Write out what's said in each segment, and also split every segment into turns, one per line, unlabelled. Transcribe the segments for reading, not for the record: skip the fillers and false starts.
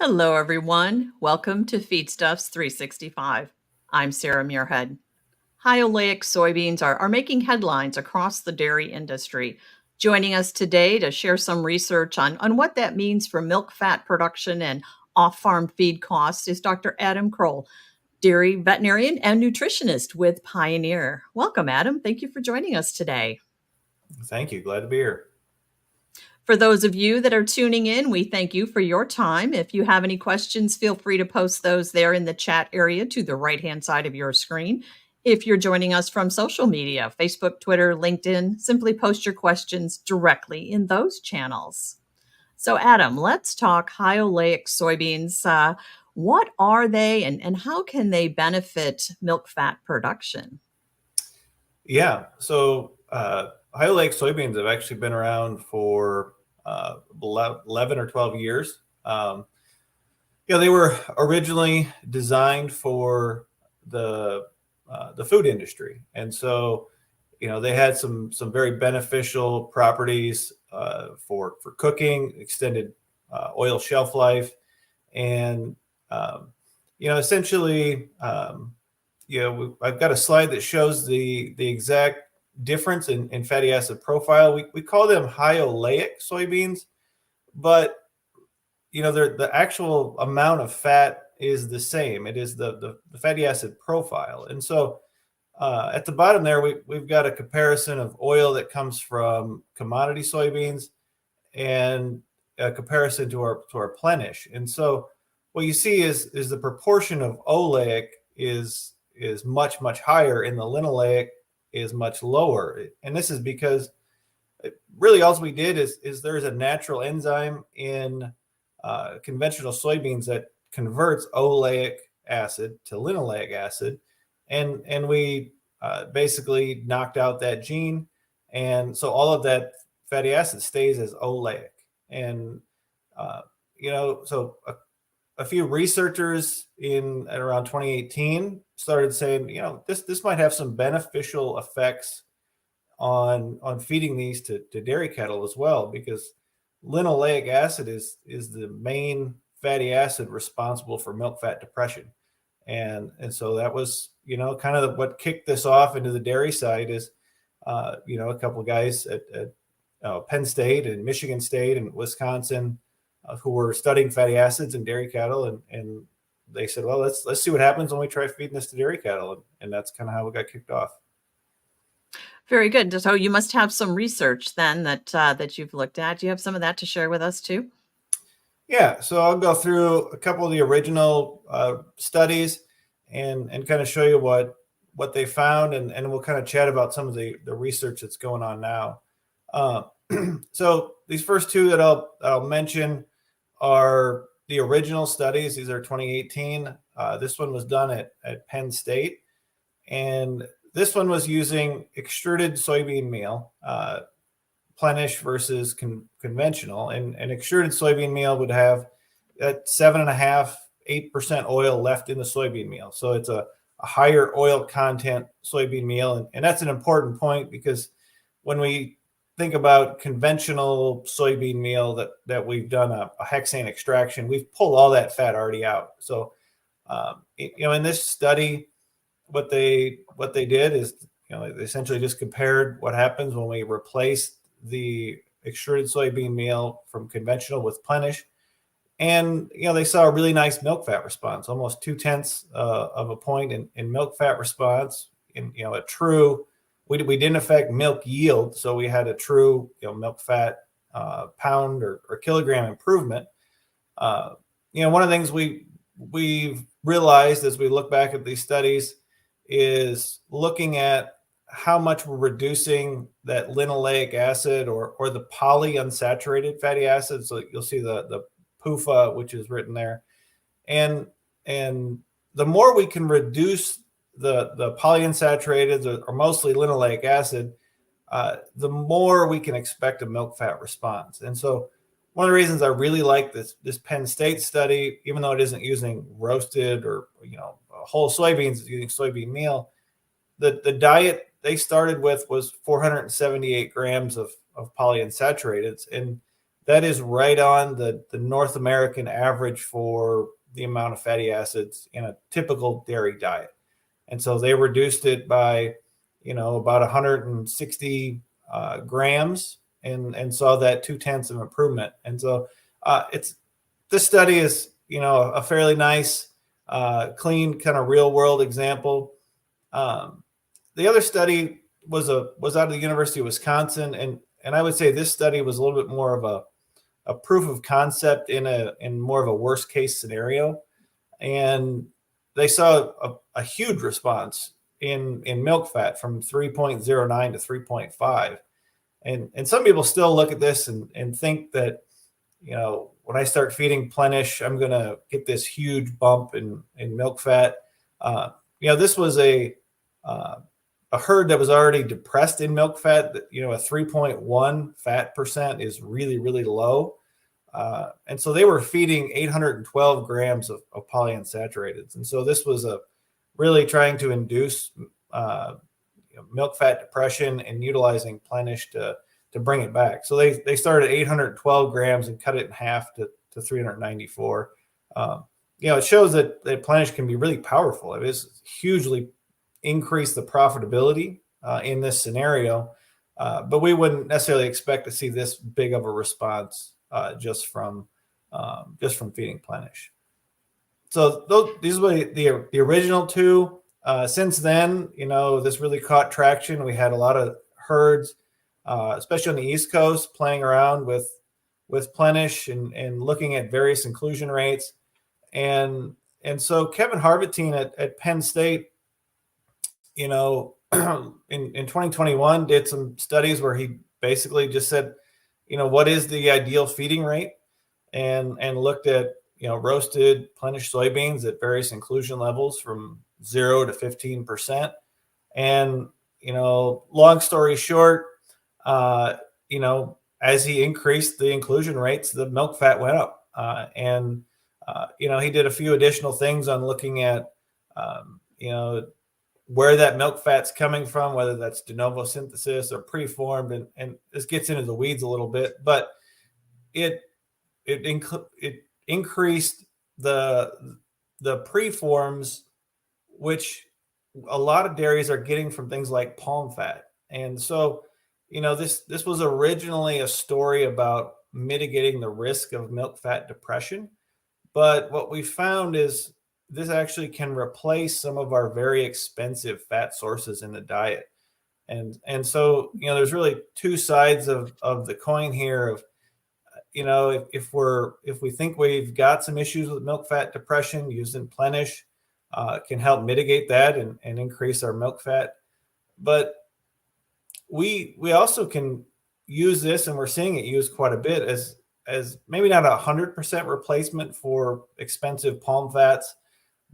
Hello, everyone. Welcome to Feedstuffs 365. I'm Sarah Muirhead. High-oleic soybeans are making headlines across the dairy industry. Joining us today to share some research on what that means for milk fat production and off-farm feed costs is Dr. Adam Krull, dairy veterinarian and nutritionist with Pioneer. Welcome, Adam. Thank you for joining us today.
Thank you. Glad to be here.
For those of you that are tuning in, we thank you for your time. If you have any questions, feel free to post those there in the chat area to the right-hand side of your screen. If you're joining us from social media, Facebook, Twitter, LinkedIn, simply post your questions directly in those channels. So, Adam, let's talk high-oleic soybeans. What are they and how can they benefit milk fat production?
Yeah. So high-oleic soybeans have actually been around for 11 or 12 years. They were originally designed for the food industry, and so they had some very beneficial properties for cooking, extended oil shelf life, and essentially. I've got a slide that shows the exact difference in fatty acid profile. We call them high-oleic soybeans, but the actual amount of fat is the same. It is the fatty acid profile. And so at the bottom there, we've got a comparison of oil that comes from commodity soybeans and a comparison to our Plenish. And so what you see is the proportion of oleic is much, much higher, and the linoleic is much lower. And this is because really all we did is there's a natural enzyme in conventional soybeans that converts oleic acid to linoleic acid. And we basically knocked out that gene. And so all of that fatty acid stays as oleic. And, so a few researchers at around 2018 started saying, this might have some beneficial effects on feeding these to dairy cattle as well, because linoleic acid is the main fatty acid responsible for milk fat depression. And so that was, kind of what kicked this off into the dairy side is, a couple of guys at Penn State and Michigan State and Wisconsin who were studying fatty acids in dairy cattle, and they said, well, let's see what happens when we try feeding this to dairy cattle, and that's kind of how it got kicked off.
Very good. So you must have some research then that you've looked at. Do you have some of that to share with us too?
Yeah, so I'll go through a couple of the original studies and kind of show you what they found, and we'll kind of chat about some of the research that's going on now. So these first two that I'll mention are the original studies. These are 2018. This one was done at Penn State, and this one was using extruded soybean meal, Plenish versus conventional. And extruded soybean meal would have at 7.5%, 8% oil left in the soybean meal. So it's a higher oil content soybean meal. And that's an important point, because when we think about conventional soybean meal that we've done a hexane extraction, we've pulled all that fat already out. So, in this study, what they did is, they essentially just compared what happens when we replace the extruded soybean meal from conventional with Plenish. And, they saw a really nice milk fat response, almost 0.2 of a point in milk fat response. In, a true, we didn't affect milk yield. So we had a true, milk fat pound or kilogram improvement. One of the things we've realized as we look back at these studies is looking at how much we're reducing that linoleic acid or the polyunsaturated fatty acid. So you'll see the PUFA, which is written there. And the more we can reduce the polyunsaturated or mostly linoleic acid, the more we can expect a milk fat response. And so one of the reasons I really like this Penn State study, even though it isn't using roasted or whole soybeans, it's using soybean meal, the diet they started with was 478 grams of polyunsaturated. And that is right on the North American average for the amount of fatty acids in a typical dairy diet. And so they reduced it by, about 160 grams, and saw that 2/10 of improvement. And so this study is, a fairly nice, clean kind of real world example. The other study was out of the University of Wisconsin, and I would say this study was a little bit more of a proof of concept in more of a worst case scenario. And they saw a huge response in milk fat from 3.09 to 3.5. And some people still look at this and think that, when I start feeding Plenish, I'm going to get this huge bump in milk fat. This was a herd that was already depressed in milk fat. A 3.1 fat percent is really, really low. And so they were feeding 812 grams of polyunsaturated. And so this was really trying to induce milk fat depression and utilizing Plenish to bring it back. So they started at 812 grams and cut it in half to 394. It shows that Plenish can be really powerful. It is hugely increased the profitability in this scenario, but we wouldn't necessarily expect to see this big of a response just from feeding Plenish. So these were the original two. Since then, this really caught traction. We had a lot of herds, especially on the East Coast, playing around with Plenish and looking at various inclusion rates. And so Kevin Harvatine at Penn State, in 2021 did some studies where he basically just said, what is the ideal feeding rate, and looked at, roasted Plenish soybeans at various inclusion levels from 0 to 15%. And, long story short, as he increased the inclusion rates, the milk fat went up. He did a few additional things on looking at, where that milk fat's coming from, whether that's de novo synthesis or preformed, and this gets into the weeds a little bit, but it increased the preforms, which a lot of dairies are getting from things like palm fat. And so, this was originally a story about mitigating the risk of milk fat depression, but what we found is this actually can replace some of our very expensive fat sources in the diet. And so, there's really two sides of the coin here of, if we think we've got some issues with milk fat depression, using Plenish can help mitigate that and increase our milk fat. But we also can use this, and we're seeing it used quite a bit as maybe not 100% replacement for expensive palm fats,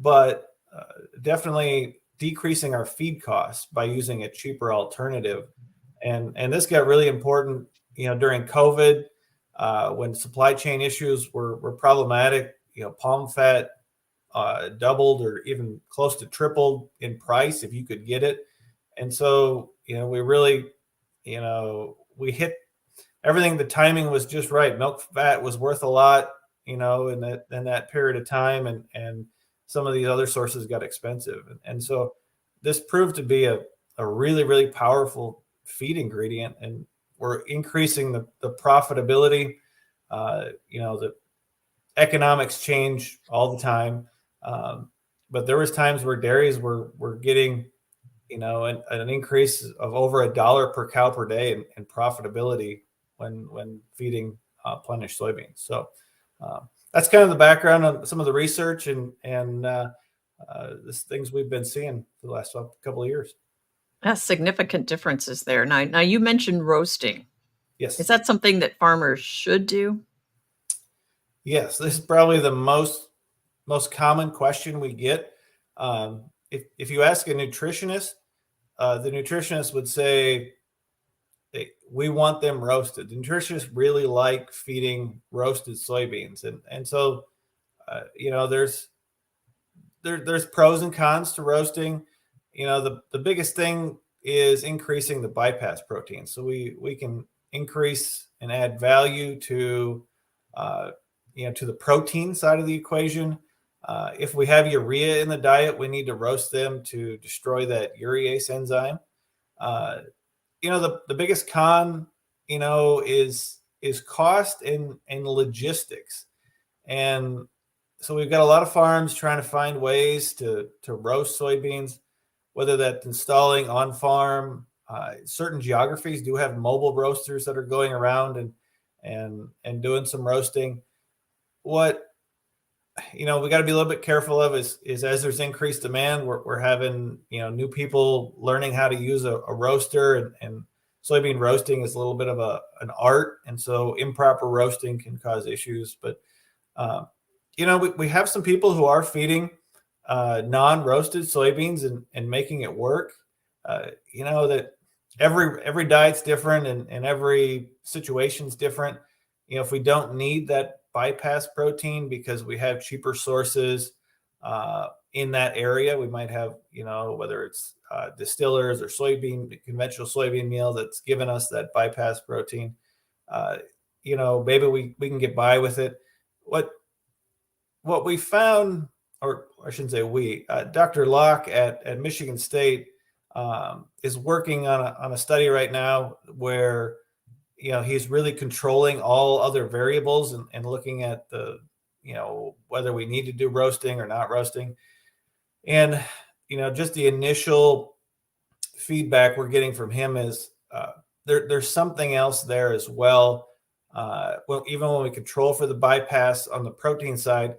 but definitely decreasing our feed costs by using a cheaper alternative. And this got really important, during COVID, when supply chain issues were problematic. Palm fat doubled or even close to tripled in price if you could get it. And so, we really, we hit everything. The timing was just right. Milk fat was worth a lot, in that period of time, and some of these other sources got expensive. And so this proved to be a really, really powerful feed ingredient, and we're increasing the profitability. The economics change all the time. But there was times where dairies were getting, an increase of over $1 per cow per day in profitability when feeding Plenish soybeans. So that's kind of the background on some of the research and the things we've been seeing for the last couple of years.
That's significant differences there. Now you mentioned roasting.
Yes.
Is that something that farmers should do?
Yes, this is probably the most common question we get. If you ask a nutritionist, the nutritionist would say, we want them roasted. The nutritionists really like feeding roasted soybeans, and so there's pros and cons to roasting. The biggest thing is increasing the bypass protein. So we can increase and add value to to the protein side of the equation. If we have urea in the diet, we need to roast them to destroy that urease enzyme. The biggest con, is cost and logistics. And so we've got a lot of farms trying to find ways to roast soybeans, whether that's installing on farm. Certain geographies do have mobile roasters that are going around and doing some roasting. What we got to be a little bit careful of is as there's increased demand, we're having new people learning how to use a roaster, and soybean roasting is a little bit of an art, and so improper roasting can cause issues. But we have some people who are feeding non-roasted soybeans and making it work. That every diet's different and every situation's different. If we don't need that bypass protein because we have cheaper sources in that area, we might have, whether it's distillers or conventional soybean meal that's given us that bypass protein. Maybe we can get by with it. What we found, or I shouldn't say Dr. Locke at Michigan State is working on a study right now where he's really controlling all other variables and looking at whether we need to do roasting or not roasting. And just the initial feedback we're getting from him is there's something else there as well. Even when we control for the bypass on the protein side,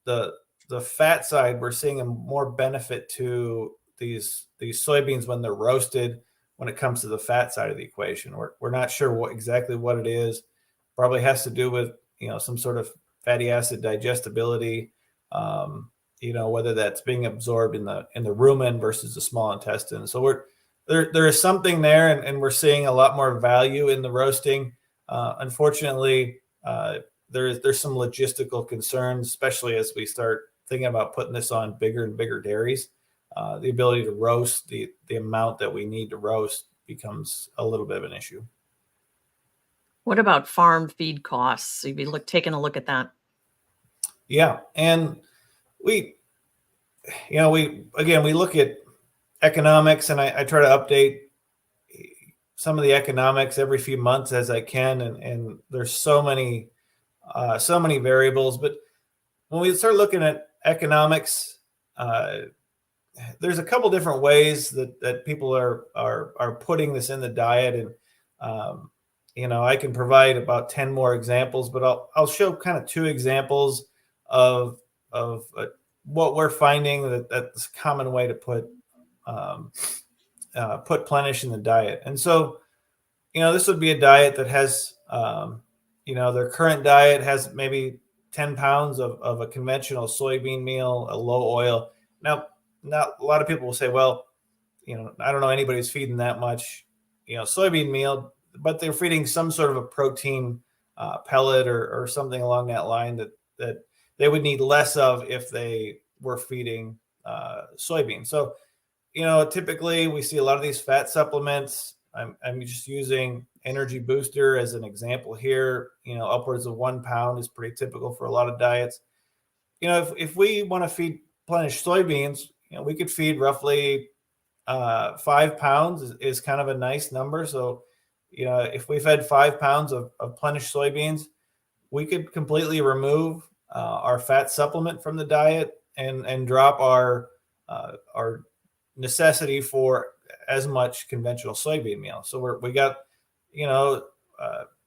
the fat side, we're seeing a more benefit to these soybeans when they're roasted when it comes to the fat side of the equation. We're not sure exactly what it is. Probably has to do with some sort of fatty acid digestibility, whether that's being absorbed in the rumen versus the small intestine. So there is something there, and we're seeing a lot more value in the roasting. Unfortunately, there's some logistical concerns, especially as we start thinking about putting this on bigger and bigger dairies. The ability to roast the amount that we need to roast becomes a little bit of an issue.
What about farm feed costs? Have you taking a look at that?
Yeah, and we look at economics, and I try to update some of the economics every few months as I can, and there's so many variables. But when we start looking at economics, there's a couple different ways that people are putting this in the diet, and I can provide about 10 more examples, but I'll show kind of two examples of what we're finding that's a common way to put Plenish in the diet. And so this would be a diet that has their current diet has maybe 10 pounds of a conventional soybean meal, a low oil. Now a lot of people will say, well, I don't know anybody who's feeding that much, soybean meal, but they're feeding some sort of a protein pellet or something along that line that they would need less of if they were feeding soybeans. So, typically we see a lot of these fat supplements. I'm just using Energy Booster as an example here. Upwards of 1 pound is pretty typical for a lot of diets. If we want to feed Plenish soybeans, we could feed roughly 5 pounds is kind of a nice number. So, if we fed 5 pounds of Plenish soybeans, we could completely remove our fat supplement from the diet and drop our necessity for as much conventional soybean meal. So we got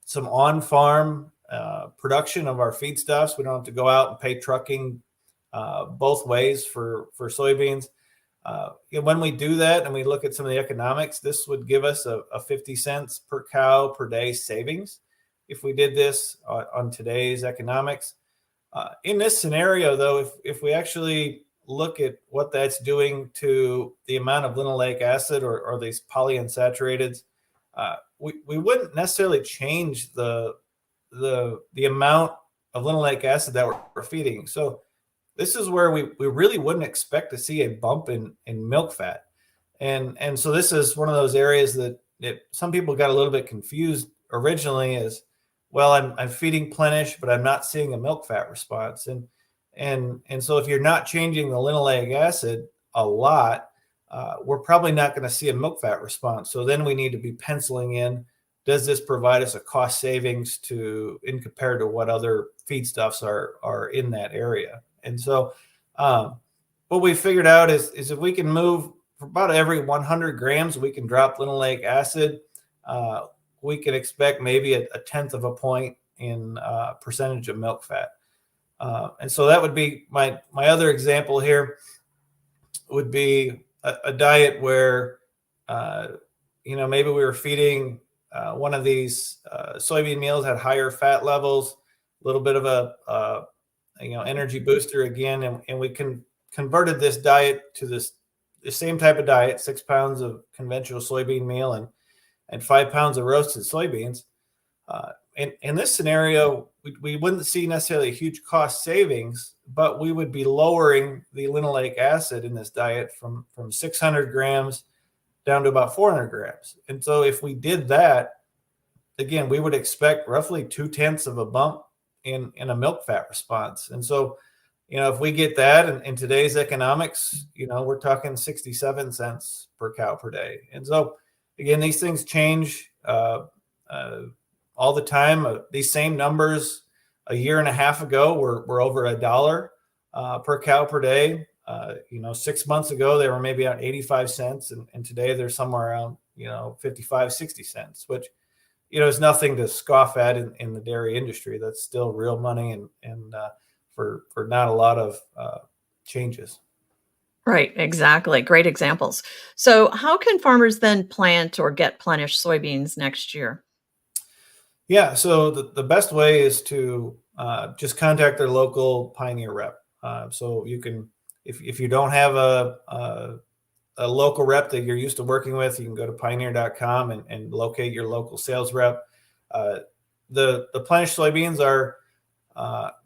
some on-farm production of our feedstuffs. We don't have to go out and pay trucking both ways for soybeans. When we do that and we look at some of the economics, this would give us a 50 cents per cow per day savings if we did this on today's economics. In this scenario, though, if we actually look at what that's doing to the amount of linoleic acid or these polyunsaturated, we wouldn't necessarily change the amount of linoleic acid that we're feeding. So this is where we really wouldn't expect to see a bump in milk fat. And so this is one of those areas that some people got a little bit confused originally is, well, I'm feeding Plenish, but I'm not seeing a milk fat response. And so if you're not changing the linoleic acid a lot, we're probably not going to see a milk fat response. So then we need to be penciling in, does this provide us a cost savings in compared to what other feedstuffs are in that area? And so what we figured out is if we can move for about every 100 grams, we can drop linoleic acid. We can expect maybe a tenth of a point in percentage of milk fat. And so that would be my other example here would be a diet where, maybe we were feeding one of these soybean meals had higher fat levels, a little bit of a energy booster again, and we converted this diet to the same type of diet, 6 pounds of conventional soybean meal and 5 pounds of roasted soybeans. In this scenario, we wouldn't see necessarily a huge cost savings, but we would be lowering the linoleic acid in this diet from 600 grams down to about 400 grams. And so if we did that, again, we would expect roughly 2/10 of a bump in a milk fat response. And so, if we get that in today's economics, we're talking 67 cents per cow per day. And so, again, these things change all the time. These same numbers a year and a half ago were over $1 per cow per day. 6 months ago, they were maybe at 85 cents. And today they're somewhere around, 55, 60 cents, which, is nothing to scoff at in the dairy industry. That's still real money and for not a lot of changes.
Right, exactly. Great examples. So, how can farmers then plant or get Plenish soybeans next year?
Yeah, so the best way is to just contact their local Pioneer rep. So you can, if you don't have a local rep that you're used to working with, you can go to pioneer.com and locate your local sales rep. The Plenish soybeans are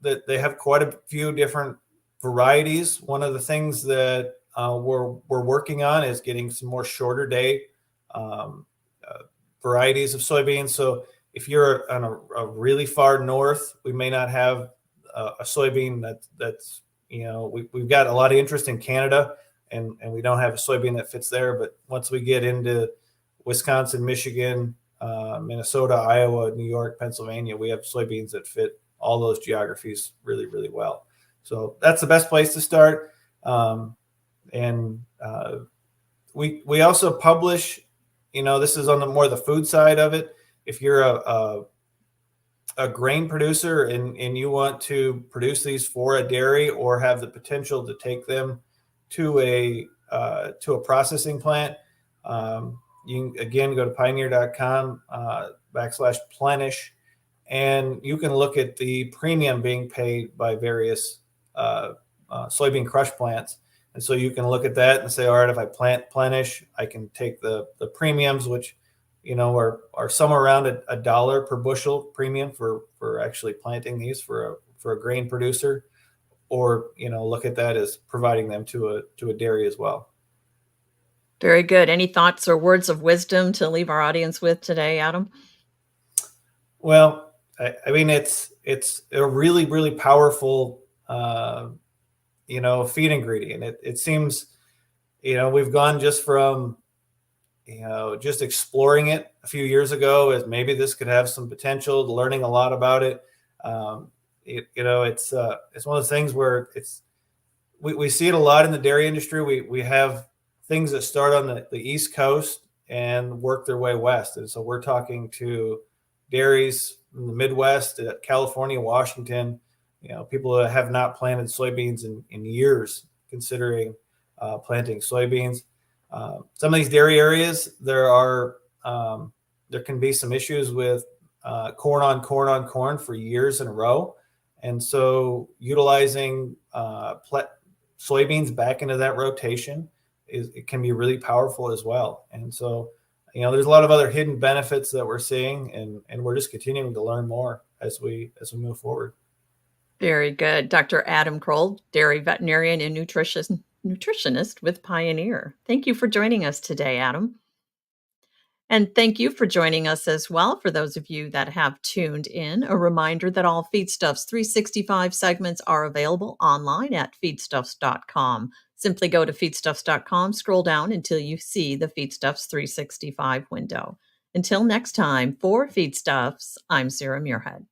that they have quite a few different varieties. One of the things that we're working on is getting some more shorter day um, varieties of soybeans. So if you're on a really far north, we may not have a soybean that's we've got a lot of interest in Canada, and we don't have a soybean that fits there. But once we get into Wisconsin, Michigan, Minnesota, Iowa, New York, Pennsylvania, we have soybeans that fit all those geographies really, really well. So that's the best place to start. And we also publish, this is on the more the food side of it. If you're a grain producer and you want to produce these for a dairy or have the potential to take them to a processing plant, you can again go to pioneer.com /Plenish, and you can look at the premium being paid by various soybean crush plants. And so you can look at that and say, all right, if I plant Plenish, I can take the premiums, which are somewhere around $1 per bushel premium for actually planting these for a grain producer, or look at that as providing them to a dairy as well.
Very good. Any thoughts or words of wisdom to leave our audience with today, Adam?
Well, I mean, it's a really, really powerful feed ingredient. It seems we've gone just from just exploring it a few years ago as maybe this could have some potential, learning a lot about it. It's one of those things where we see it a lot in the dairy industry. We have things that start on the East Coast and work their way west. And so we're talking to dairies in the Midwest, California, Washington, people that have not planted soybeans in years, considering planting soybeans. Some of these dairy areas, there can be some issues with corn on corn on corn for years in a row. And so utilizing soybeans back into that rotation it can be really powerful as well. And so, there's a lot of other hidden benefits that we're seeing, and we're just continuing to learn more as we move forward.
Very good. Dr. Adam Krull, dairy veterinarian and nutritionist with Pioneer. Thank you for joining us today, Adam. And And thank you for joining us as well. For those of you that have tuned in, a reminder that all Feedstuffs 365 segments are available online at feedstuffs.com. Simply go to feedstuffs.com, scroll down until you see the Feedstuffs 365 window. Until next time, for Feedstuffs, I'm Sarah Muirhead.